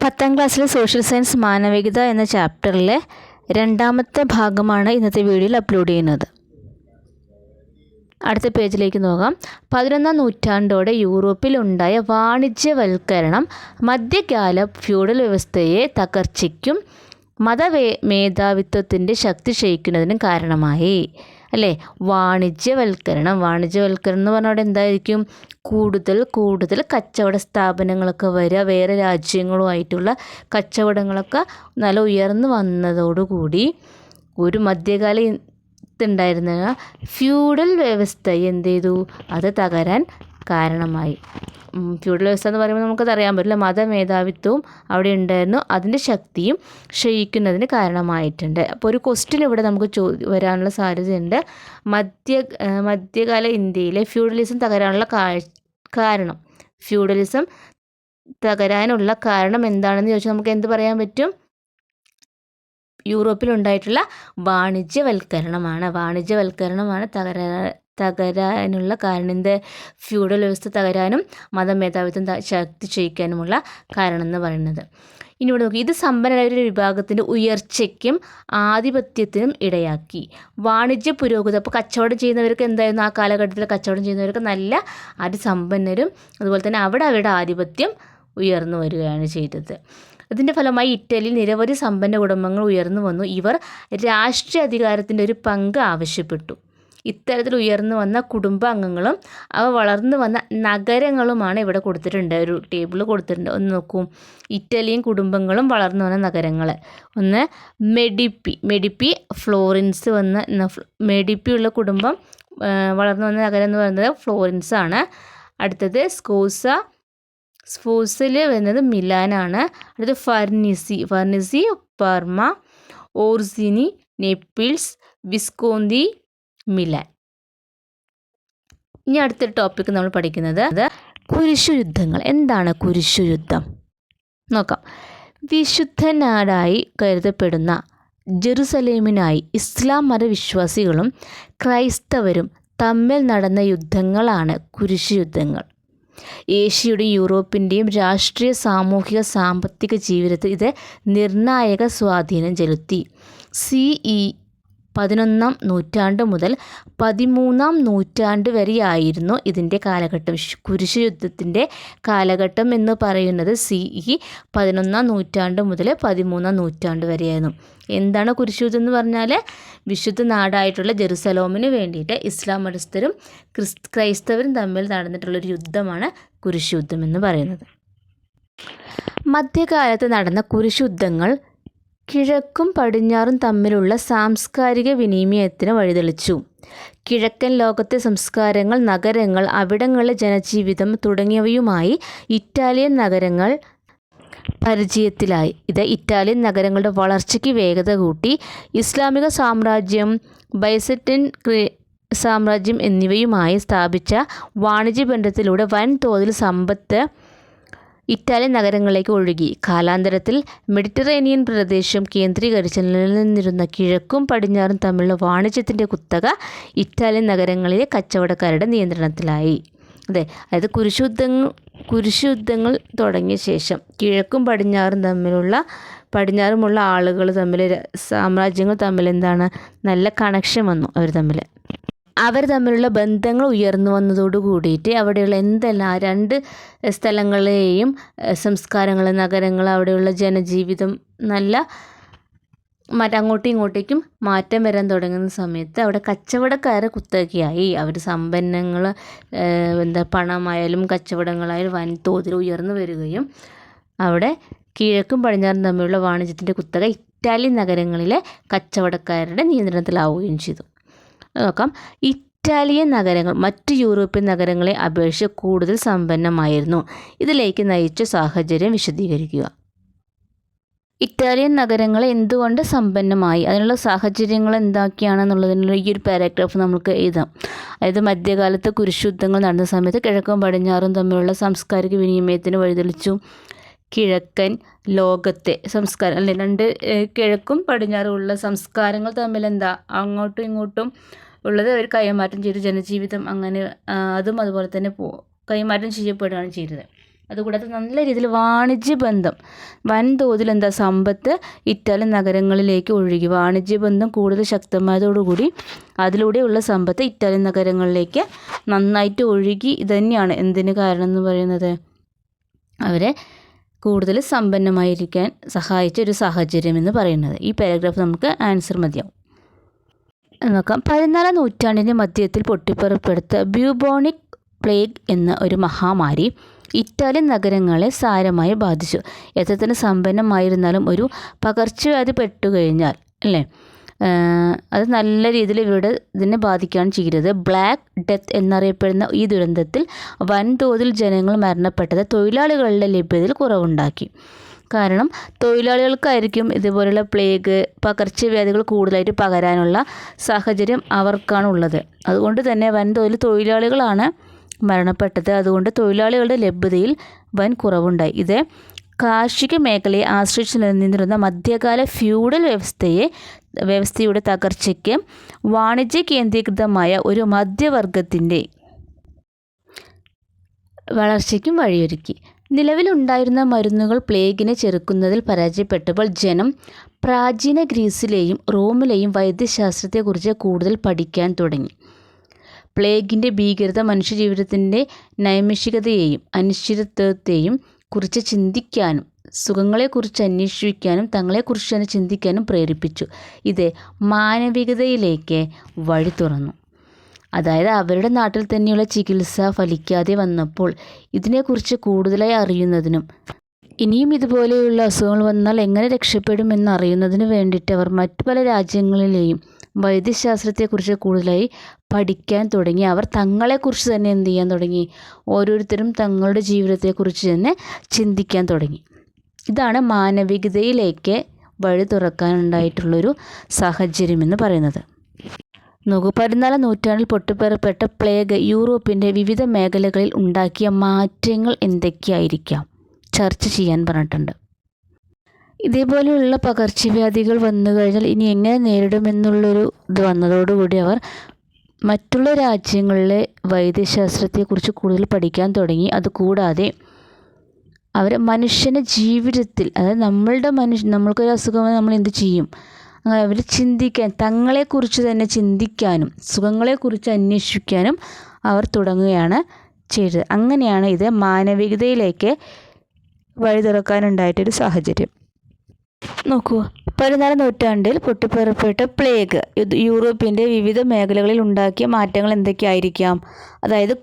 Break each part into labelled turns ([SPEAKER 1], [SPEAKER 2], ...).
[SPEAKER 1] 10ാം ക്ലാസ്സിലെ social science മാനവികത എന്ന ചാപ്റ്ററിലെ രണ്ടാമത്തെ ഭാഗമാണ് ഇന്നത്തെ വീഡിയോയിൽ അപ്ലോഡ് ചെയ്യുന്നത്. അടുത്ത പേജിലേക്ക് നോക്കാം. 11ാം നൂറ്റാണ്ടോടെ യൂറോപ്പിലുണ്ടായ വാണിജ്യവൽക്കരണം മധ്യകാല ഫ്യൂഡൽ വ്യവസ്ഥയെ തകർച്ചയ്ക്കും മേധാവിത്വത്തിൻ്റെ ശക്തി ക്ഷയിക്കുന്നതിനും കാരണമായി. അല്ലേ? വാണിജ്യവൽക്കരണം എന്ന് പറഞ്ഞാൽ അവിടെ എന്തായിരിക്കും? കൂടുതൽ കച്ചവട സ്ഥാപനങ്ങളൊക്കെ വരിക, വേറെ രാജ്യങ്ങളുമായിട്ടുള്ള കച്ചവടങ്ങളൊക്കെ നല്ല ഉയർന്നു വന്നതോടുകൂടി ഒരു മധ്യകാലത്തുണ്ടായിരുന്ന ഫ്യൂഡൽ വ്യവസ്ഥ എന്ത് ചെയ്തു? അത് തകരാൻ കാരണമായി. ഫ്യൂഡൽ വ്യവസ്ഥ എന്ന് പറയുമ്പോൾ നമുക്കതറിയാൻ പറ്റില്ല, മതമേധാവിത്വവും അവിടെ ഉണ്ടായിരുന്നു, അതിൻ്റെ ശക്തിയും ക്ഷയിക്കുന്നതിന് കാരണമായിട്ടുണ്ട്. അപ്പോൾ ഒരു ക്വസ്റ്റ്യൻ ഇവിടെ നമുക്ക് വരാനുള്ള സാധ്യതയുണ്ട്. മധ്യകാല ഇന്ത്യയിലെ ഫ്യൂഡലിസം തകരാനുള്ള കാരണം എന്താണെന്ന് ചോദിച്ചാൽ നമുക്ക് എന്ത് പറയാൻ പറ്റും? യൂറോപ്പിലുണ്ടായിട്ടുള്ള വാണിജ്യവൽക്കരണമാണ് തകരാനുള്ള കാരണം. എന്ത്? ഫ്യൂഡൽ വ്യവസ്ഥ തകരാനും മതമേധാവിത്വം ശക്തി ക്ഷയിക്കാനുമുള്ള കാരണം എന്ന് പറയുന്നത്. ഇനി ഇവിടെ നോക്കി, ഇത് സമ്പന്നരായ ഒരു വിഭാഗത്തിൻ്റെ ഉയർച്ചയ്ക്കും ആധിപത്യത്തിനും ഇടയാക്കി. വാണിജ്യ പുരോഗതി, അപ്പോൾ കച്ചവടം ചെയ്യുന്നവർക്ക് എന്തായിരുന്നു? ആ കാലഘട്ടത്തിൽ കച്ചവടം ചെയ്യുന്നവർക്ക് നല്ല അതിസമ്പന്നരും അതുപോലെ തന്നെ അവരുടെ ആധിപത്യം ഉയർന്നു വരികയാണ് ചെയ്തത്. ഇതിൻ്റെ ഫലമായി ഇറ്റലിയിൽ നിരവധി സമ്പന്ന കുടുംബങ്ങൾ ഉയർന്നു വന്നു. ഇവർ രാഷ്ട്രീയ അധികാരത്തിൻ്റെ ഒരു പങ്ക് ആവശ്യപ്പെട്ടു. ഇത്തരത്തിൽ ഉയർന്നു വന്ന കുടുംബാംഗങ്ങളും അവ വളർന്നു വന്ന നഗരങ്ങളുമാണ് ഇവിടെ കൊടുത്തിട്ടുണ്ട്, ഒരു ടേബിൾ കൊടുത്തിട്ടുണ്ട്. ഒന്ന് നോക്കൂ, ഇറ്റലിയൻ കുടുംബങ്ങളും വളർന്നു വന്ന നഗരങ്ങൾ. ഒന്ന് മെഡിപ്പി ഫ്ലോറൻസ് മെഡിപ്പി ഉള്ള കുടുംബം വളർന്നു വന്ന നഗരം എന്ന് പറയുന്നത് ഫ്ലോറൻസ് ആണ്. അടുത്തത് സ്ഫോസിൽ വരുന്നത് മിലാനാണ്. അടുത്തത് ഫർണിസി പർമ, ഓർസിനി നേപ്പിൾസ്, വിസ്കോന്തി മിലാൻ. ഇനി അടുത്തൊരു ടോപ്പിക്ക് നമ്മൾ പഠിക്കുന്നത് കുരിശുയുദ്ധങ്ങൾ. എന്താണ് കുരിശുയുദ്ധം? നോക്കാം. വിശുദ്ധനാടായി കരുതപ്പെടുന്ന ജെറുസലേമിനായി ഇസ്ലാം മതവിശ്വാസികളും ക്രൈസ്തവരും തമ്മിൽ നടന്ന യുദ്ധങ്ങളാണ് കുരിശുയുദ്ധങ്ങൾ. ഏഷ്യയുടെയും യൂറോപ്പിൻ്റെയും രാഷ്ട്രീയ, സാമൂഹിക, സാമ്പത്തിക ജീവിതത്തിൽ ഇത് നിർണായക സ്വാധീനം ചെലുത്തി. CE 11ാം നൂറ്റാണ്ട് മുതൽ 13ാം നൂറ്റാണ്ട് വരെയായിരുന്നു ഇതിൻ്റെ കാലഘട്ടം. കുരിശുയുദ്ധത്തിൻ്റെ കാലഘട്ടം എന്ന് പറയുന്നത് CE 11ാം നൂറ്റാണ്ട് മുതൽ 13ാം നൂറ്റാണ്ട് വരെയായിരുന്നു. എന്താണ് കുരിശുയുദ്ധം എന്ന് പറഞ്ഞാൽ? വിശുദ്ധ നാടായിട്ടുള്ള ജെറുസലേമിന് വേണ്ടിയിട്ട് ഇസ്ലാം മതസ്ഥരും ക്രൈസ്തവരും തമ്മിൽ നടന്നിട്ടുള്ളൊരു യുദ്ധമാണ് കുരിശുയുദ്ധം എന്ന് പറയുന്നത്. മധ്യകാലത്ത് നടന്ന കുരിശുയുദ്ധങ്ങൾ കിഴക്കും പടിഞ്ഞാറും തമ്മിലുള്ള സാംസ്കാരിക വിനിമയത്തിന് വഴിതെളിച്ചു. കിഴക്കൻ ലോകത്തെ സംസ്കാരങ്ങൾ, നഗരങ്ങൾ, അവിടങ്ങളിലെ ജനജീവിതം തുടങ്ങിയവയുമായി ഇറ്റാലിയൻ നഗരങ്ങൾ പരിചയത്തിലായി. ഇത് ഇറ്റാലിയൻ നഗരങ്ങളുടെ വളർച്ചയ്ക്ക് വേഗത കൂട്ടി. ഇസ്ലാമിക സാമ്രാജ്യം, ബൈസന്റൈൻ സാമ്രാജ്യം എന്നിവയുമായി സ്ഥാപിച്ച വാണിജ്യബന്ധത്തിലൂടെ വൻതോതിൽ സമ്പത്ത് ഇറ്റാലിയൻ നഗരങ്ങളിലേക്ക് ഒഴുകി. കാലാന്തരത്തിൽ മെഡിറ്ററേനിയൻ പ്രദേശം കേന്ദ്രീകരിച്ച് നിലനിന്നിരുന്ന കിഴക്കും പടിഞ്ഞാറും തമ്മിലുള്ള വാണിജ്യത്തിൻ്റെ കുത്തക ഇറ്റാലിയൻ നഗരങ്ങളിലെ കച്ചവടക്കാരുടെ നിയന്ത്രണത്തിലായി. അതെ, അതായത് കുരിശുയുദ്ധങ്ങൾ തുടങ്ങിയ ശേഷം കിഴക്കും പടിഞ്ഞാറുമുള്ള ആളുകൾ തമ്മിൽ, സാമ്രാജ്യങ്ങൾ തമ്മിൽ എന്താണ്? നല്ല കണക്ഷൻ വന്നു അവർ തമ്മിലുള്ള ബന്ധങ്ങൾ ഉയർന്നു വന്നതോടു കൂടിയിട്ട് അവിടെയുള്ള എന്തെല്ലാം രണ്ട് സ്ഥലങ്ങളെയും സംസ്കാരങ്ങൾ, നഗരങ്ങൾ, അവിടെയുള്ള ജനജീവിതം നല്ല അങ്ങോട്ടും ഇങ്ങോട്ടേക്കും മാറ്റം വരാൻ തുടങ്ങുന്ന സമയത്ത് അവിടെ കച്ചവടക്കാരെ കുത്തകയായി. അവർ സമ്പന്നങ്ങൾ, പണമായാലും കച്ചവടങ്ങളായാലും വൻതോതിൽ ഉയർന്നു വരികയും അവിടെ കിഴക്കും പടിഞ്ഞാറും തമ്മിലുള്ള വാണിജ്യത്തിൻ്റെ കുത്തക ഇറ്റാലിയൻ നഗരങ്ങളിലെ കച്ചവടക്കാരുടെ നിയന്ത്രണത്തിലാവുകയും ചെയ്തു. നോക്കാം. ഇറ്റാലിയൻ നഗരങ്ങൾ മറ്റ് യൂറോപ്യൻ നഗരങ്ങളെ അപേക്ഷിച്ച് കൂടുതൽ സമ്പന്നമായിരുന്നു. ഇതിലേക്ക് നയിച്ച സാഹചര്യം വിശദീകരിക്കുക. ഇറ്റാലിയൻ നഗരങ്ങൾ എന്തുകൊണ്ട് സമ്പന്നമായി, അതിനുള്ള സാഹചര്യങ്ങൾ എന്തൊക്കെയാണെന്നുള്ളതിനുള്ള ഈ ഒരു പാരഗ്രാഫ് നമുക്ക് എഴുതാം. അതായത് മധ്യകാലത്ത് കുരിശുയുദ്ധങ്ങൾ നടന്ന സമയത്ത് കിഴക്കും പടിഞ്ഞാറും തമ്മിലുള്ള സാംസ്കാരിക വിനിമയത്തിന് വഴിതെളിച്ചു. കിഴക്കൻ ലോകത്തെ സംസ്കാരം, അല്ലെ, രണ്ട് കിഴക്കും പടിഞ്ഞാറും ഉള്ള സംസ്കാരങ്ങൾ തമ്മിൽ അങ്ങോട്ടും ഇങ്ങോട്ടും ഉള്ളത് അവർ കൈമാറ്റം ചെയ്തു. ജനജീവിതം അങ്ങനെ അതുപോലെ തന്നെ കൈമാറ്റം ചെയ്യപ്പെടുകയാണ് ചെയ്തത്. അതുകൂടാതെ നല്ല രീതിയിൽ വാണിജ്യ ബന്ധം വൻതോതിൽ സമ്പത്ത് ഇറ്റാലിയൻ നഗരങ്ങളിലേക്ക് ഒഴുകി. വാണിജ്യ ബന്ധം കൂടുതൽ ശക്തമായതോടുകൂടി അതിലൂടെയുള്ള സമ്പത്ത് ഇറ്റാലിയൻ നഗരങ്ങളിലേക്ക് നന്നായിട്ട് ഒഴുകി. ഇതുതന്നെയാണ് എന്തിന് കാരണം എന്ന് പറയുന്നത്, അവരെ കൂടുതൽ സമ്പന്നമായിരിക്കാൻ സഹായിച്ച ഒരു സാഹചര്യം എന്ന് പറയുന്നത്. ഈ പാരഗ്രാഫ് നമുക്ക് ആൻസർ മതിയാവും. നോക്കാം. 14-ാം നൂറ്റാണ്ടിൻ്റെ മധ്യത്തിൽ പൊട്ടിപ്പുറപ്പെടുത്ത ബ്യൂബോണിക് പ്ലേഗ് എന്ന ഒരു മഹാമാരി ഇറ്റാലിയൻ നഗരങ്ങളെ സാരമായി ബാധിച്ചു. എത്രത്തിന് സമ്പന്നമായിരുന്നാലും ഒരു പകർച്ചവ്യാധി പെട്ടുകഴിഞ്ഞാൽ അല്ലേ, അത് നല്ല രീതിയിൽ ഇതിനെ ബാധിക്കുകയാണ് ചെയ്യുന്നത്. ബ്ലാക്ക് ഡെത്ത് എന്നറിയപ്പെടുന്ന ഈ ദുരന്തത്തിൽ വൻതോതിൽ ജനങ്ങൾ മരണപ്പെട്ടത് തൊഴിലാളികളുടെ ലഭ്യതയിൽ കുറവുണ്ടാക്കി. കാരണം തൊഴിലാളികൾക്കായിരിക്കും ഇതുപോലുള്ള പ്ലേഗ് പകർച്ചവ്യാധികൾ കൂടുതലായിട്ട് പകരാനുള്ള സാഹചര്യം അവർക്കാണുള്ളത്. അതുകൊണ്ട് തന്നെ വൻതോതിൽ തൊഴിലാളികളാണ് മരണപ്പെട്ടത്. അതുകൊണ്ട് തൊഴിലാളികളുടെ ലഭ്യതയിൽ വൻ കുറവുണ്ടായി. ഇത് കാർഷിക മേഖലയെ ആശ്രയിച്ച് നിലനിന്നിരുന്ന മധ്യകാല ഫ്യൂഡൽ വ്യവസ്ഥയുടെ തകർച്ചയ്ക്ക് വാണിജ്യ കേന്ദ്രീകൃതമായ ഒരു മധ്യവർഗത്തിൻ്റെ വളർച്ചയ്ക്കും വഴിയൊരുക്കി. നിലവിലുണ്ടായിരുന്ന മരുന്നുകൾ പ്ലേഗിനെ ചെറുക്കുന്നതിൽ പരാജയപ്പെട്ടപ്പോൾ ജനം പ്രാചീന ഗ്രീസിലെയും റോമിലെയും വൈദ്യശാസ്ത്രത്തെക്കുറിച്ച് കൂടുതൽ പഠിക്കാൻ തുടങ്ങി. പ്ലേഗിൻ്റെ ഭീകരത മനുഷ്യജീവിതത്തിൻ്റെ നൈമിഷികതയെയും അനിശ്ചിതത്വത്തെയും കുറിച്ച് ചിന്തിക്കാനും സുഖങ്ങളെക്കുറിച്ച് അന്വേഷിക്കാനും തങ്ങളെക്കുറിച്ച് തന്നെ ചിന്തിക്കാനും പ്രേരിപ്പിച്ചു. ഇത് മാനവികതയിലേക്ക് വഴി തുറന്നു. അതായത് അവരുടെ നാട്ടിൽ തന്നെയുള്ള ചികിത്സ ഫലിക്കാതെ വന്നപ്പോൾ ഇതിനെക്കുറിച്ച് കൂടുതലായി അറിയുന്നതിനും ഇനിയും ഇതുപോലെയുള്ള അസുഖങ്ങൾ വന്നാൽ എങ്ങനെ രക്ഷപ്പെടുമെന്ന് അറിയുന്നതിന് വേണ്ടിയിട്ട് അവർ മറ്റു പല രാജ്യങ്ങളിലെയും വൈദ്യശാസ്ത്രത്തെക്കുറിച്ച് കൂടുതലായി പഠിക്കാൻ തുടങ്ങി. അവർ തങ്ങളെക്കുറിച്ച് തന്നെ എന്ത് ചെയ്യാൻ തുടങ്ങി, ഓരോരുത്തരും തങ്ങളുടെ ജീവിതത്തെക്കുറിച്ച് തന്നെ ചിന്തിക്കാൻ തുടങ്ങി. ഇതാണ് മാനവികതയിലേക്ക് വഴി തുറക്കാനുണ്ടായിട്ടുള്ളൊരു സാഹചര്യമെന്ന് പറയുന്നത്. നോക്കൂ, 14-ാം നൂറ്റാണ്ടിൽ പൊട്ടിപ്പുറപ്പെട്ട പ്ലേഗ് യൂറോപ്പിൻ്റെ വിവിധ മേഖലകളിൽ ഉണ്ടാക്കിയ മാറ്റങ്ങൾ എന്തൊക്കെയായിരിക്കാം ചർച്ച ചെയ്യാൻ പറഞ്ഞിട്ടുണ്ട്. ഇതേപോലെയുള്ള പകർച്ചവ്യാധികൾ വന്നു കഴിഞ്ഞാൽ ഇനി എങ്ങനെ നേരിടുമെന്നുള്ളൊരു ഇത് വന്നതോടുകൂടി അവർ മറ്റുള്ള രാജ്യങ്ങളിലെ വൈദ്യശാസ്ത്രത്തെക്കുറിച്ച് കൂടുതൽ പഠിക്കാൻ തുടങ്ങി. അതുകൂടാതെ അവർ മനുഷ്യൻ്റെ ജീവിതത്തിൽ, അതായത് നമ്മൾക്കൊരു അസുഖം നമ്മൾ എന്ത് ചെയ്യും, അവർ ചിന്തിക്കാൻ, തങ്ങളെക്കുറിച്ച് തന്നെ ചിന്തിക്കാനും സുഖങ്ങളെക്കുറിച്ച് അന്വേഷിക്കാനും അവർ തുടങ്ങുകയാണ് ചെയ്തത്. അങ്ങനെയാണ് ഇത് മാനവികതയിലേക്ക് വഴി തുറക്കാനുണ്ടായിട്ടൊരു സാഹചര്യം. നോക്കൂ, 14-ാം നൂറ്റാണ്ടിൽ പൊട്ടിപ്പുറപ്പെട്ട പ്ലേഗ് യൂറോപ്പിൻ്റെ വിവിധ മേഖലകളിൽ ഉണ്ടാക്കിയ മാറ്റങ്ങൾ എന്തൊക്കെയായിരിക്കാം? അതായത്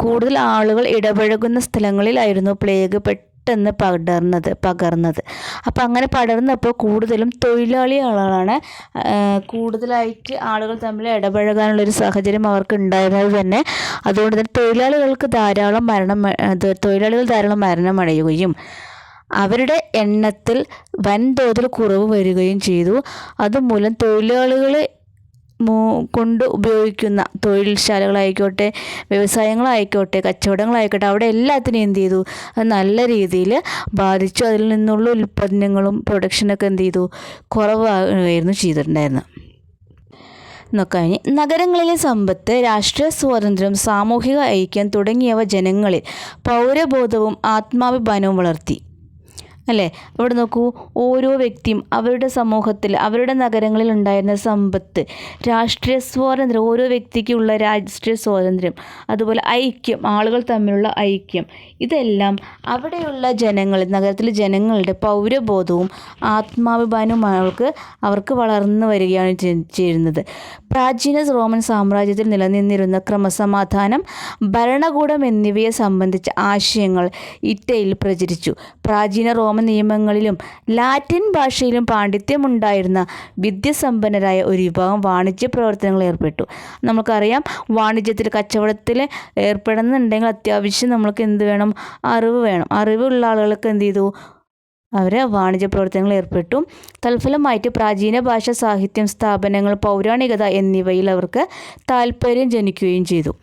[SPEAKER 1] കൂടുതൽ ആളുകൾ ഇടപഴകുന്ന സ്ഥലങ്ങളിലായിരുന്നു പ്ലേഗ് പെട്ടെന്ന് പകർന്നത്. അപ്പോൾ അങ്ങനെ പടർന്നപ്പോൾ കൂടുതലും തൊഴിലാളി ആളുകളാണ് കൂടുതലായിട്ട് ആളുകൾ തമ്മിൽ ഇടപഴകാനുള്ളൊരു സാഹചര്യം അവർക്ക് ഉണ്ടായിരുന്നത് തന്നെ. അതുകൊണ്ട് തന്നെ തൊഴിലാളികൾ ധാരാളം മരണമടയുകയും അവരുടെ എണ്ണത്തിൽ വൻതോതിൽ കുറവ് വരികയും ചെയ്തു. അതുമൂലം തൊഴിലാളികളെ കൊണ്ട് ഉപയോഗിക്കുന്ന തൊഴിൽശാലകളായിക്കോട്ടെ, വ്യവസായങ്ങളായിക്കോട്ടെ, കച്ചവടങ്ങളായിക്കോട്ടെ, അവിടെ എല്ലാത്തിനും എന്ത് ചെയ്തു, അത് നല്ല രീതിയിൽ ബാധിച്ചു. അതിൽ നിന്നുള്ള ഉൽപ്പന്നങ്ങളും പ്രൊഡക്ഷനൊക്കെ എന്ത് ചെയ്തു, കുറവായിരുന്നു ചെയ്തിട്ടുണ്ടായിരുന്നത്. നോക്കാം ഇനി. നഗരങ്ങളിലെ സമ്പത്ത്, രാഷ്ട്രീയ സ്വാതന്ത്ര്യം, സാമൂഹിക ഐക്യം തുടങ്ങിയവ ജനങ്ങളിൽ പൗരബോധവും ആത്മാഭിമാനവും വളർത്തി. അല്ലേ? ഇവിടെ നോക്കൂ, ഓരോ വ്യക്തിയും അവരുടെ സമൂഹത്തിൽ അവരുടെ നഗരങ്ങളിൽ ഉണ്ടായിരുന്ന സമ്പത്ത്, രാഷ്ട്രീയ സ്വാതന്ത്ര്യം, ഓരോ വ്യക്തിക്കുള്ള രാഷ്ട്രീയ സ്വാതന്ത്ര്യം, അതുപോലെ ഐക്യം, ആളുകൾ തമ്മിലുള്ള ഐക്യം, ഇതെല്ലാം അവിടെയുള്ള നഗരത്തിലെ ജനങ്ങളുടെ പൗരബോധവും ആത്മാഭിമാനവും അവർക്ക് വളർന്നു വരികയാണ് ചെയ്യുന്നത്. പ്രാചീന റോമൻ സാമ്രാജ്യത്തിൽ നിലനിന്നിരുന്ന ക്രമസമാധാനം, ഭരണകൂടം എന്നിവയെ സംബന്ധിച്ച ആശയങ്ങൾ ഇറ്റലിയിൽ പ്രചരിച്ചു. പ്രാചീന റോമൻ നിയമങ്ങളിലും ലാറ്റിൻ ഭാഷയിലും പാണ്ഡിത്യമുണ്ടായിരുന്ന വിദ്യാസമ്പന്നരായ ഒരു വിഭാഗം വാണിജ്യ പ്രവർത്തനങ്ങളിൽ ഏർപ്പെട്ടു. നമുക്കറിയാം, വാണിജ്യത്തിൽ, കച്ചവടത്തിൽ ഏർപ്പെടുന്നുണ്ടെങ്കിൽ അത്യാവശ്യം നമ്മൾക്ക് എന്ത് വേണം, അറിവ് വേണം. അറിവുള്ള ആളുകൾക്ക് എന്ത് ചെയ്തു, അവർ വാണിജ്യ പ്രവർത്തനങ്ങളിൽ ഏർപ്പെട്ടു. തൽഫലമായിട്ട് പ്രാചീന ഭാഷ, സാഹിത്യം, സ്ഥാപനങ്ങൾ, പൗരാണികത എന്നിവയിൽ അവർക്ക് താല്പര്യം ജനിക്കുകയും ചെയ്തു.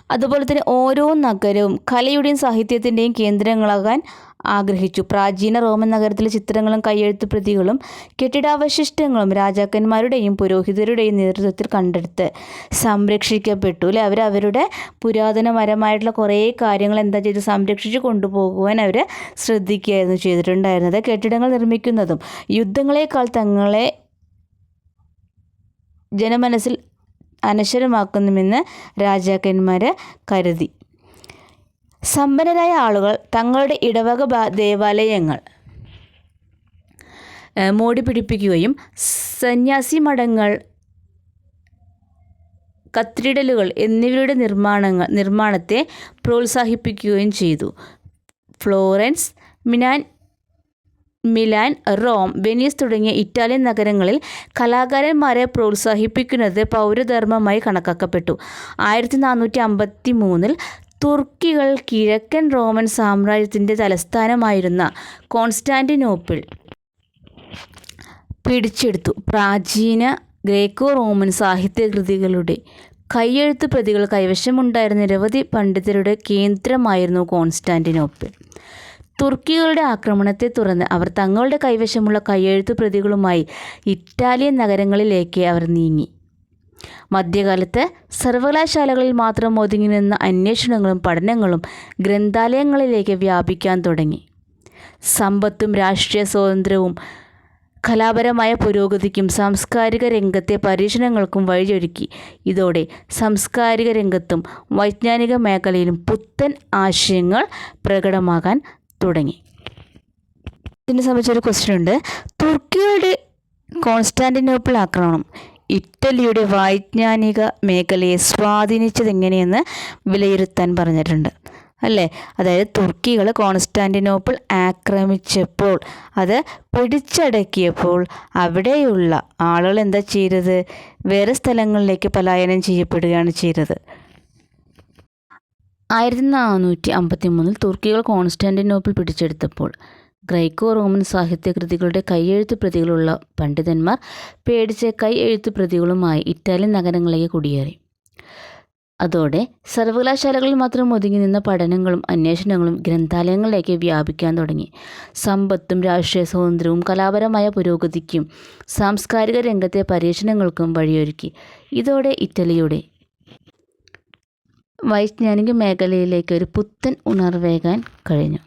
[SPEAKER 1] അതുപോലെ തന്നെ ഓരോ നഗരവും കലയുടെയും സാഹിത്യത്തിൻ്റെയും കേന്ദ്രങ്ങളാകാൻ ആഗ്രഹിച്ചു. പ്രാചീന റോമൻ നഗരത്തിലെ ചിത്രങ്ങളും കയ്യെഴുത്ത് പ്രതികളും കെട്ടിടാവശിഷ്ടങ്ങളും രാജാക്കന്മാരുടെയും പുരോഹിതരുടെയും നേതൃത്വത്തിൽ കണ്ടെടുത്ത് സംരക്ഷിക്കപ്പെട്ടു. അല്ലേ? അവരുടെ പുരാതനപരമായിട്ടുള്ള കുറേ കാര്യങ്ങൾ എന്താ ചെയ്ത് സംരക്ഷിച്ച് കൊണ്ടുപോകുവാൻ അവർ ശ്രദ്ധിക്കുകയായിരുന്നു ചെയ്തിട്ടുണ്ടായിരുന്നത്. കെട്ടിടങ്ങൾ നിർമ്മിക്കുന്നതും യുദ്ധങ്ങളെക്കാൾ തങ്ങളെ ജനമനസ്സിൽ അനശ്വരമാക്കുന്നുമെന്ന് രാജാക്കന്മാർ കരുതി. സമ്പന്നരായ ആളുകൾ തങ്ങളുടെ ഇടവക ദേവാലയങ്ങൾ മോടി പിടിപ്പിക്കുകയും സന്യാസി മഠങ്ങൾ, കത്തീഡ്രലുകൾ എന്നിവയുടെ നിർമ്മാണത്തെ പ്രോത്സാഹിപ്പിക്കുകയും ചെയ്തു. ഫ്ലോറൻസ്, മിലാൻ, റോം, വെനീസ് തുടങ്ങിയ ഇറ്റാലിയൻ നഗരങ്ങളിൽ കലാകാരന്മാരെ പ്രോത്സാഹിപ്പിക്കുന്നത് പൗരധർമ്മമായി കണക്കാക്കപ്പെട്ടു. 1453 തുർക്കികൾ കിഴക്കൻ റോമൻ സാമ്രാജ്യത്തിൻ്റെ തലസ്ഥാനമായിരുന്ന കോൺസ്റ്റാന്റിനോപ്പിൾ പിടിച്ചെടുത്തു. പ്രാചീന ഗ്രേക്കോ റോമൻ സാഹിത്യകൃതികളുടെ കയ്യെഴുത്ത് പ്രതികൾ കൈവശമുണ്ടായിരുന്ന നിരവധി പണ്ഡിതരുടെ കേന്ദ്രമായിരുന്നു കോൺസ്റ്റാന്റിനോപ്പിൾ. തുർക്കികളുടെ ആക്രമണത്തെ തുടർന്ന് അവർ തങ്ങളുടെ കൈവശമുള്ള കയ്യെഴുത്ത് പ്രതികളുമായി ഇറ്റാലിയൻ നഗരങ്ങളിലേക്ക് അവർ നീങ്ങി. മധ്യകാലത്ത് സർവകലാശാലകളിൽ മാത്രം ഒതുങ്ങി നിന്ന അന്വേഷണങ്ങളും പഠനങ്ങളും ഗ്രന്ഥാലയങ്ങളിലേക്ക് വ്യാപിക്കാൻ തുടങ്ങി. സമ്പത്തും രാഷ്ട്രീയ സ്വാതന്ത്ര്യവും കലാപരമായ പുരോഗതിക്കും സാംസ്കാരിക രംഗത്തെ പരീക്ഷണങ്ങൾക്കും വഴിയൊരുക്കി. ഇതോടെ സാംസ്കാരിക രംഗത്തും വൈജ്ഞാനിക മേഖലയിലും പുത്തൻ ആശയങ്ങൾ പ്രകടമാകാൻ തുടങ്ങി. ഇതിനെ സംബന്ധിച്ചൊരു ക്വസ്റ്റ്യൻ ഉണ്ട്. തുർക്കിയുടെ കോൺസ്റ്റാന്റിനോപ്പിൾ ആക്രമണം ഇറ്റലിയുടെ വൈജ്ഞാനിക മേഖലയെ സ്വാധീനിച്ചതെങ്ങനെയെന്ന് വിലയിരുത്താൻ പറഞ്ഞിട്ടുണ്ട് അല്ലേ? അതായത് തുർക്കികൾ കോൺസ്റ്റാന്റിനോപ്പിൾ ആക്രമിച്ചപ്പോൾ, അത് പിടിച്ചടക്കിയപ്പോൾ അവിടെയുള്ള ആളുകൾ എന്താ ചെയ്തത്? വേറെ സ്ഥലങ്ങളിലേക്ക് പലായനം ചെയ്യപ്പെടുകയാണ് ചെയ്തത്. 1453 തുർക്കികൾ കോൺസ്റ്റാന്റിനോപ്പിൾ പിടിച്ചെടുത്തപ്പോൾ ഗ്രേക്കോ റോമൻ സാഹിത്യകൃതികളുടെ കയ്യെഴുത്ത് പ്രതികളുള്ള പണ്ഡിതന്മാർ പേടിച്ച് കയ്യെഴുത്ത് പ്രതികളുമായി ഇറ്റാലിയൻ നഗരങ്ങളിലേക്ക് കുടിയേറി. അതോടെ സർവകലാശാലകളിൽ മാത്രം ഒതുങ്ങി നിന്ന പഠനങ്ങളും അന്വേഷണങ്ങളും ഗ്രന്ഥാലയങ്ങളിലേക്ക് വ്യാപിക്കാൻ തുടങ്ങി. സമ്പത്തും രാഷ്ട്രീയ സ്വാതന്ത്ര്യവും കലാപരമായ പുരോഗതിക്കും സാംസ്കാരിക രംഗത്തെ പരീക്ഷണങ്ങൾക്കും വഴിയൊരുക്കി. ഇതോടെ ഇറ്റലിയുടെ വൈജ്ഞാനിക മേഖലയിലേക്ക് ഒരു പുത്തൻ ഉണർവേകാൻ കഴിഞ്ഞു.